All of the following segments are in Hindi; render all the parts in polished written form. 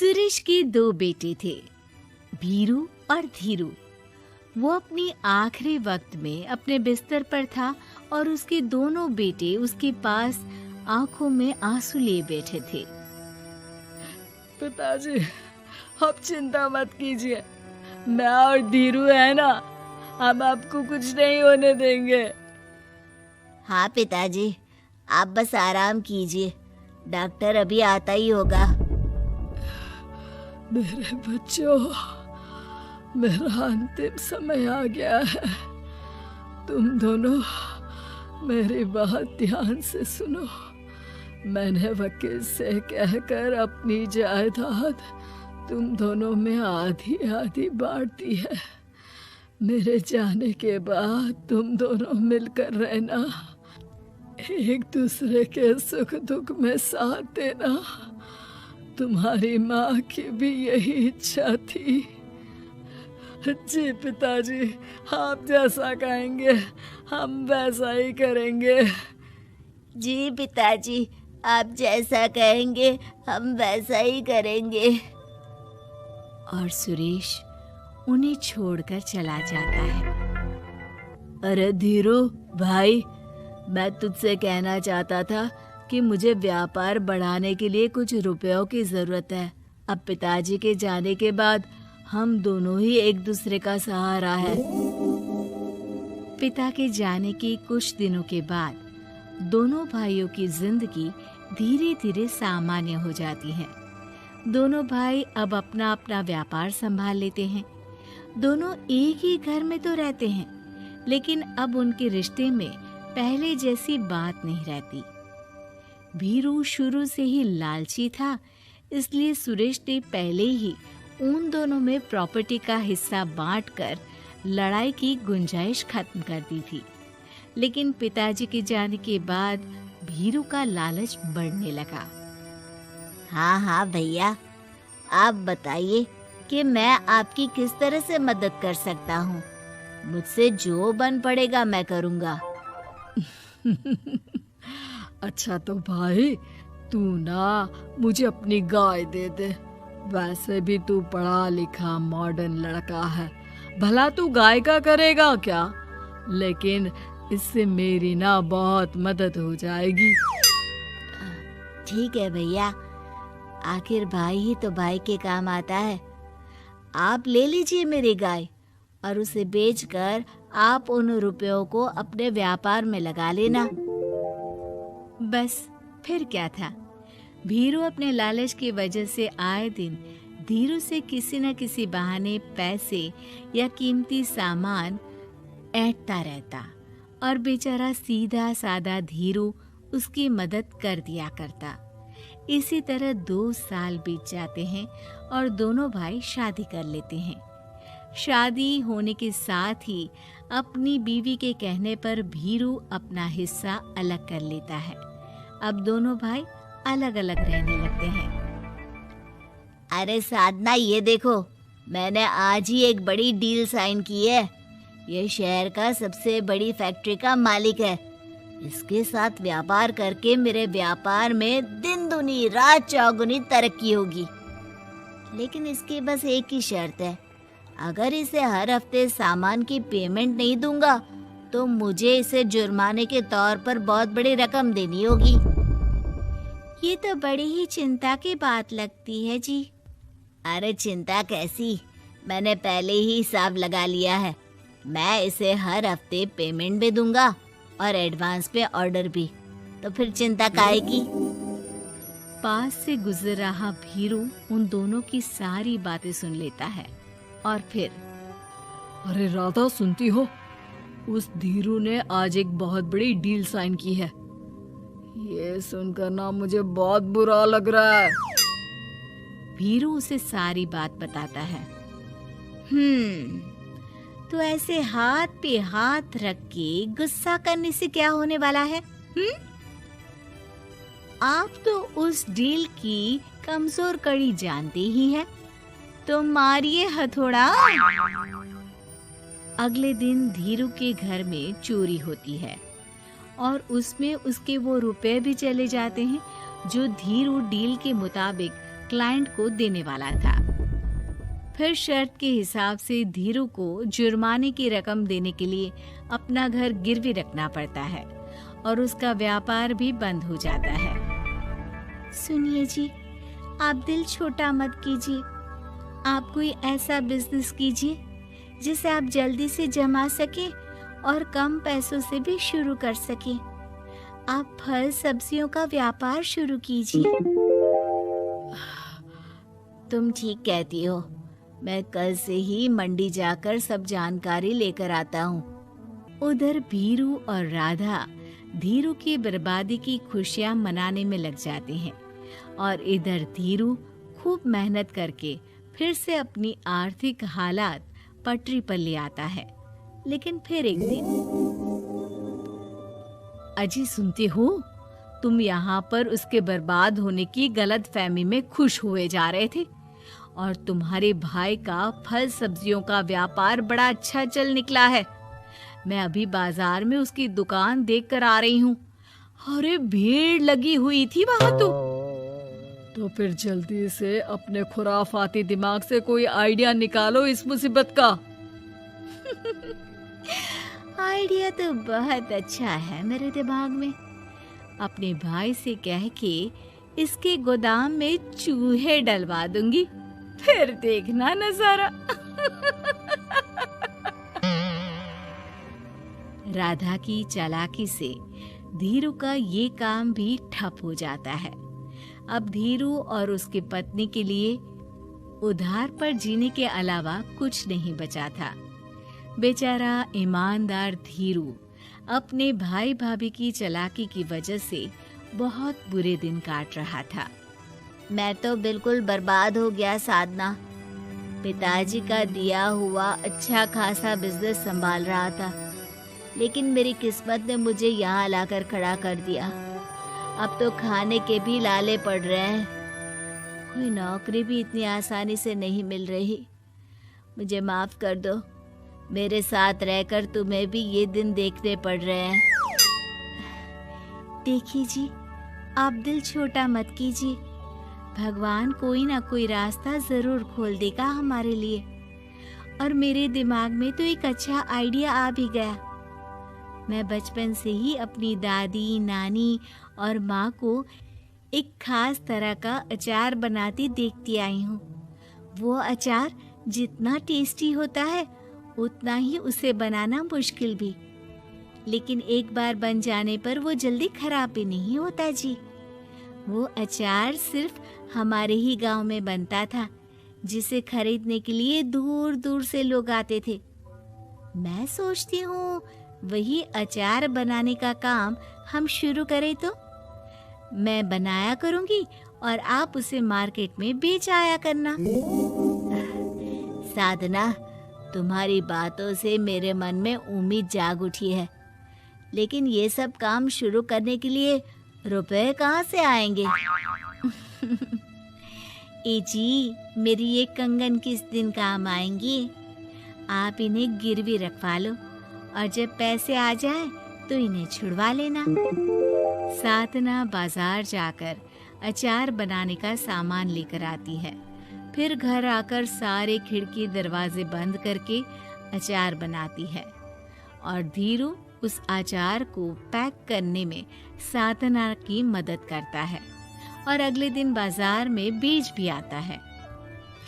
सुरेश के दो बेटे थे, भीरू और धीरू। वो अपनी आखिरी वक्त में अपने बिस्तर पर था और उसके दोनों बेटे उसके पास आंखों में आंसू लिए बैठे थे। पिताजी, आप चिंता मत कीजिए, मैं और धीरू है ना, हम आपको कुछ नहीं होने देंगे। हाँ पिताजी, आप बस आराम कीजिए, डॉक्टर अभी आता ही होगा। मेरे बच्चों, मेरा अंतिम समय आ गया है। तुम दोनों मेरी बात ध्यान से सुनो। मैंने वकील से कहकर अपनी जायदाद तुम दोनों में आधी आधी बांट दी है। मेरे जाने के बाद तुम दोनों मिलकर रहना, एक दूसरे के सुख दुख में साथ देना। तुम्हारी माँ की भी यही इच्छा थी। जी पिताजी, आप जैसा कहेंगे हम वैसा ही करेंगे। जी पिताजी, आप जैसा कहेंगे हम वैसा ही करेंगे। और सुरेश उन्हें छोड़कर चला जाता है। अरे धीरू भाई, मैं तुझसे कहना चाहता था कि मुझे व्यापार बढ़ाने के लिए कुछ रुपयों की जरूरत है। अब पिताजी के जाने के बाद हम दोनों ही एक दूसरे का सहारा है। पिता के जाने के कुछ दिनों के बाद दोनों भाइयों की जिंदगी धीरे धीरे सामान्य हो जाती है। दोनों भाई अब अपना अपना व्यापार संभाल लेते हैं। दोनों एक ही घर में तो रहते हैं, लेकिन अब उनके रिश्ते में पहले जैसी बात नहीं रहती। भीरू शुरू से ही लालची था, इसलिए सुरेश ने पहले ही उन दोनों में प्रॉपर्टी का हिस्सा बांटकर लड़ाई की गुंजाइश खत्म कर दी थी। लेकिन पिताजी के जाने के बाद भीरू का लालच बढ़ने लगा। हाँ भैया, आप बताइए कि मैं आपकी किस तरह से मदद कर सकता हूँ। मुझसे जो बन पड़ेगा मैं करूँगा। अच्छा तो भाई, तू ना मुझे अपनी गाय दे दे। वैसे भी तू पढ़ा लिखा मॉडर्न लड़का है, भला तू गाय का करेगा क्या? लेकिन इससे मेरी ना बहुत मदद हो जाएगी। ठीक है भैया, आखिर भाई ही तो भाई के काम आता है। आप ले लीजिए मेरी गाय और उसे बेचकर आप उन रुपयों को अपने व्यापार में लगा लेना। बस फिर क्या था, भीरू अपने लालच की वजह से आए दिन धीरू से किसी न किसी बहाने पैसे या कीमती सामान ऐंठता रहता और बेचारा सीधा साधा धीरू उसकी मदद कर दिया करता। इसी तरह 2 साल बीत जाते हैं और दोनों भाई शादी कर लेते हैं। शादी होने के साथ ही अपनी बीवी के कहने पर भीरू अपना हिस्सा अलग कर लेता है। अब दोनों भाई अलग अलग रहने लगते हैं। अरे साधना, ये देखो, मैंने आज ही एक बड़ी डील साइन की है। ये शहर का सबसे बड़ी फैक्ट्री का मालिक है। इसके साथ व्यापार करके मेरे व्यापार में दिन दुनी रात चौगुनी तरक्की होगी। लेकिन इसकी बस एक ही शर्त है, अगर इसे हर हफ्ते सामान की पेमेंट नहीं दूंगा तो मुझे इसे जुर्माने के तौर पर बहुत बड़ी रकम देनी होगी। ये तो बड़ी ही चिंता की बात लगती है जी। अरे चिंता कैसी, मैंने पहले ही हिसाब लगा लिया है। मैं इसे हर हफ्ते पेमेंट भी दूंगा और एडवांस पे ऑर्डर भी, तो फिर चिंता काहे की। पास से गुजर रहा भीरू उन दोनों की सारी बातें सुन लेता है और फिर, अरे राधा, सुनती हो? उस धीरू ने आज एक बहुत बड़ी डील साइन की है। ये सुनकर ना मुझे बहुत बुरा लग रहा है। भीरू उसे सारी बात बताता है। तो ऐसे हाथ पे हाथ रख के गुस्सा करने से क्या होने वाला है? आप तो उस डील की कमजोर कड़ी जानते ही हैं, तो मारिए हथौड़ा। अगले दिन धीरू के घर में चोरी होती है और उसमें उसके वो रुपए भी चले जाते हैं जो धीरू डील के मुताबिक क्लाइंट को देने वाला था। फिर शर्त के हिसाब से धीरू को जुर्माने की रकम देने के लिए अपना घर गिरवी रखना पड़ता है और उसका व्यापार भी बंद हो जाता है। सुनिए जी, आप दिल छोटा मत कीजिए। आप कोई ऐसा बिजनेस कीजिए जिसे आप जल्दी से जमा सके और कम पैसों से भी शुरू कर सके। आप फल सब्जियों का व्यापार शुरू कीजिए। तुम ठीक कहती हो। मैं कल से ही मंडी जाकर सब जानकारी लेकर आता हूँ। उधर भीरू और राधा धीरू की बर्बादी की खुशियां मनाने में लग जाते हैं और इधर धीरू खूब मेहनत करके फिर से अपनी आर्थिक हालात पटरी पर ले आता है। लेकिन फिर एक दिन, अजी सुनती हो, तुम यहाँ पर उसके बर्बाद होने की गलत फहमी में खुश हुए जा रहे थे और तुम्हारे भाई का फल सब्जियों का व्यापार बड़ा अच्छा चल निकला है। मैं अभी बाजार में उसकी दुकान देख कर आ रही हूँ। अरे भीड़ लगी हुई थी वहां तो फिर जल्दी से अपने खुराफाती दिमाग से कोई आइडिया निकालो इस मुसीबत का। आइडिया तो बहुत अच्छा है मेरे दिमाग में। अपने भाई से कह के इसके गोदाम में चूहे डलवा दूंगी, फिर देखना नजारा। राधा की चालाकी से धीरू का ये काम भी ठप हो जाता है। अब धीरू और उसकी पत्नी के लिए उधार पर जीने के अलावा कुछ नहीं बचा था। बेचारा ईमानदार धीरू अपने भाई भाभी की चालाकी की वजह से बहुत बुरे दिन काट रहा था। मैं तो बिल्कुल बर्बाद हो गया साधना। पिताजी का दिया हुआ अच्छा खासा बिजनेस संभाल रहा था, लेकिन मेरी किस्मत ने मुझे यहाँ लाकर खड़ा कर दिया। अब तो खाने के भी लाले पड़ रहे हैं। कोई नौकरी भी इतनी आसानी से नहीं मिल रही। मुझे माफ कर दो। मेरे साथ रहकर तुम्हें भी ये दिन देखने पड़ रहे हैं। देखिए जी, आप दिल छोटा मत कीजिए। भगवान कोई ना कोई रास्ता जरूर खोल देगा हमारे लिए। और मेरे दिमाग में तो एक अच्छा आइडिया आ भी गया। मैं बचपन से ही अपनी दादी, नानी और माँ को एक खास तरह का अचार बनाती देखती आई हूँ। वो अचार जितना टेस्टी होता है उतना ही उसे बनाना मुश्किल भी। लेकिन एक बार बन जाने पर वो जल्दी खराब भी नहीं होता जी। वो अचार सिर्फ हमारे ही गांव में बनता था, जिसे खरीदने के लिए दूर दूर से लोग आते थे। मैं सोचती हूँ वही अचार बनाने का काम हम शुरू करें तो। मैं बनाया करूँगी और आप उसे मार्केट में बेच आया करना। साधना, तुम्हारी बातों से मेरे मन में उम्मीद जाग उठी है, लेकिन ये सब काम शुरू करने के लिए रुपए कहाँ से आएंगे? ए जी, मेरी ये कंगन किस दिन काम आएंगी? आप इन्हें गिरवी रखवा लो और जब पैसे आ जाए तो इन्हें छुड़वा लेना। साधना बाजार जाकर अचार बनाने का सामान लेकर आती है। फिर घर आकर सारे खिड़की दरवाजे बंद करके अचार बनाती है और धीरू उस अचार को पैक करने में साधना की मदद करता है और अगले दिन बाजार में बेच भी आता है।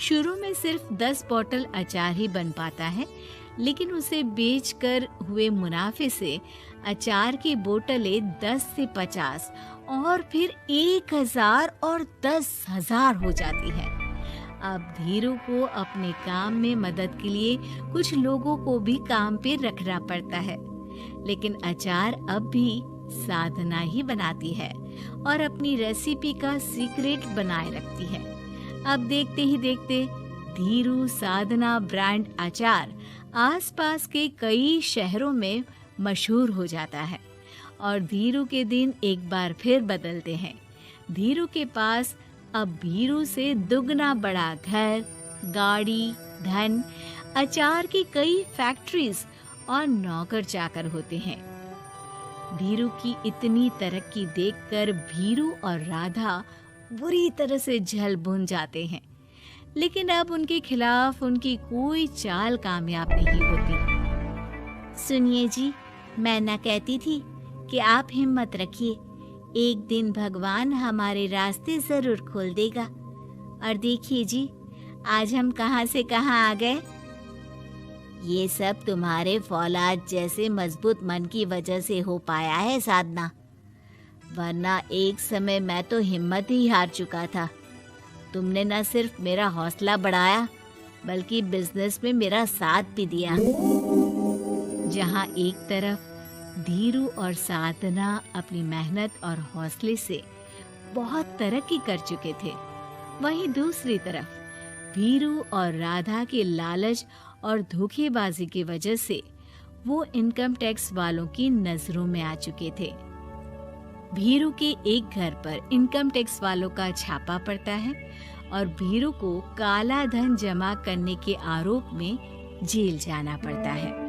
शुरू में सिर्फ 10 बोतल अचार ही बन पाता है, लेकिन उसे बेचकर हुए मुनाफे से अचार की बोतलें 10 से 50 और फिर 1000 और 10,000 हो जाती है। अब धीरू को अपने काम में मदद के लिए कुछ लोगों को भी काम पे रखना पड़ता है, लेकिन अचार अब भी साधना ही बनाती है और अपनी रेसिपी का सीक्रेट बनाए रखती है। अब देखते ही देखते धीरू साधना ब्रांड अचार आसपास के कई शहरों में मशहूर हो जाता है और धीरू के दिन एक बार फिर बदलते हैं। धीरू के पास अब भीरू से दुगना बड़ा घर, गाड़ी, धन, अचार की कई फैक्ट्रीज और नौकर चाकर होते हैं। धीरू की इतनी तरक्की देखकर भीरू और राधा बुरी तरह से जल भुन जाते हैं, लेकिन अब उनके खिलाफ उनकी कोई चाल कामयाब नहीं होती। सुनिए जी, मैं ना कहती थी कि आप हिम्मत रखिए, एक दिन भगवान हमारे रास्ते जरूर खोल देगा। और देखिए जी, आज हम कहाँ से कहाँ आ गए। ये सब तुम्हारे फौलाद जैसे मजबूत मन की वजह से हो पाया है साधना, वरना एक समय मैं तो हिम्मत ही हार चुका था। तुमने न सिर्फ मेरा हौसला बढ़ाया, बल्कि बिजनेस में मेरा साथ भी दिया। जहाँ एक तरफ धीरू और साधना अपनी मेहनत और हौसले से बहुत तरक्की कर चुके थे, वहीं दूसरी तरफ भीरू और राधा के लालच और धोखेबाजी की वजह से वो इनकम टैक्स वालों की नजरों में आ चुके थे। भीरू के एक घर पर इनकम टैक्स वालों का छापा पड़ता है और भीरू को काला धन जमा करने के आरोप में जेल जाना पड़ता है।